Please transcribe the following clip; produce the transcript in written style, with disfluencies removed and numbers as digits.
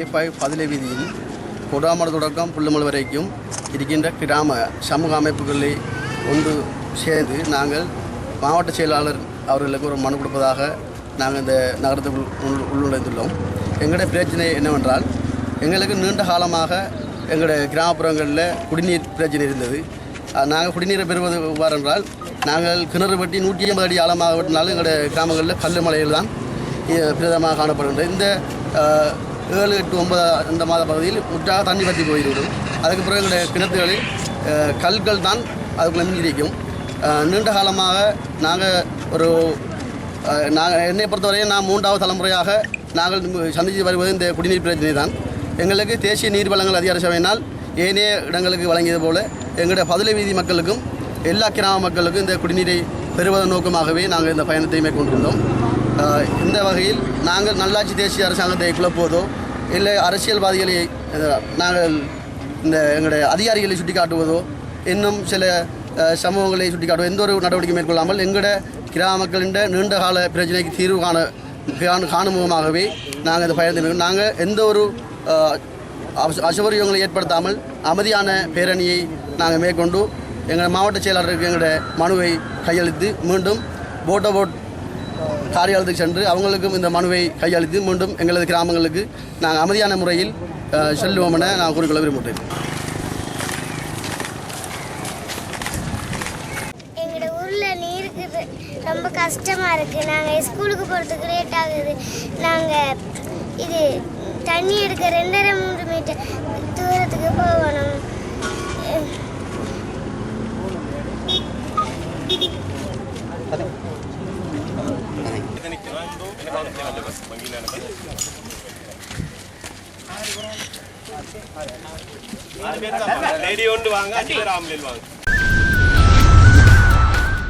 மானிப்பாய் பதிலை வீதியில் கொடாமடு தொடக்கம் புள்ளுமல் வரைக்கும் இருக்கின்ற கிராம சமூக அமைப்புகளை ஒன்று சேர்ந்து நாங்கள் மாவட்ட செயலாளர் அவர்களுக்கு ஒரு மனு கொடுப்பதாக நாங்கள் இந்த நகரத்துக்குள் உள்நுழைந்துள்ளோம். எங்களுடைய பிரச்சனை என்னவென்றால், எங்களுக்கு நீண்ட காலமாக எங்களுடைய கிராமப்புறங்களில் குடிநீர் பிரச்சனை இருந்தது. நாங்கள் குடிநீரை பெறுவது எவ்வாறு என்றால், நாங்கள் கிணறு வெட்டி 150 அடி ஆழமாக வெட்டினாலும் எங்களுடைய கிராமங்களில் கல் மலையில் தான் பிரதமாக காணப்படுகின்றது. இந்த 7, 8, 9 இந்த மாத பகுதியில் முற்றாக தண்ணி வற்றி போய்விடும். அதுக்கு பிறகு எங்களுடைய கிணத்துகளில் கல்கள் தான் அதுக்குள்ளே மிஞ்சிருக்கும். நீண்ட காலமாக என்னை பொறுத்தவரையும் நான் 3வது தலைமுறையாக நாங்கள் சந்தித்து வருவது இந்த குடிநீர் பிரச்சனை தான். எங்களுக்கு தேசிய நீர் வழங்கல் அதிகார சபையினால் ஏனைய இடங்களுக்கு வழங்கியது போல எங்களுடைய பதிலை வீதி மக்களுக்கும் எல்லா கிராம மக்களுக்கும் இந்த குடிநீரை பெறுவதன் நோக்கமாகவே நாங்கள் இந்த பயணத்தை மேற்கொண்டிருந்தோம். இந்த வகையில் நாங்கள் நல்லாட்சி தேசிய அரசாங்கத்தை குழப்புவதோ இல்லை அரசியல்வாதிகளை நாங்கள் எங்களுடைய அதிகாரிகளை சுட்டி காட்டுவதோ இன்னும் சில சமூகங்களை சுட்டி காட்டுவதோ எந்த ஒரு நடவடிக்கை மேற்கொள்ளாமல் எங்களுடைய கிராம மக்களின் நீண்டகால பிரச்சனைக்கு தீர்வு காணும் முகமாகவே நாங்கள் இந்த பயணத்தை நாங்கள் எந்த ஒரு அசௌகரியங்களை ஏற்படுத்தாமல் அமைதியான பேரணியை நாங்கள் மேற்கொண்டு எங்கள் மாவட்ட செயலாளருக்கு எங்களுடைய மனுவை கையளித்து மீண்டும் போட் காரியாலயத்துக்கு சென்று அவங்களுக்கும் இந்த மனுவை கையளித்து மீண்டும் எங்களது கிராமங்களுக்கு நாங்கள் அமைதியான முறையில் செல்வோம் என நான் கூறிக்கொள்ள விரும்புகிறேன். எங்களோட ஊரில் நீருக்கு ரொம்ப கஷ்டமாக இருக்குது. நாங்கள் ஸ்கூலுக்கு போகிறதுக்கு லேட் ஆகுது. நாங்கள் இது தண்ணி எடுக்க 2.5-3 மீட்டர் தூரத்துக்கு போகணும். லேடி ஒன்று வாங்க, 5 பேர் ஆம்பளை வாங்க.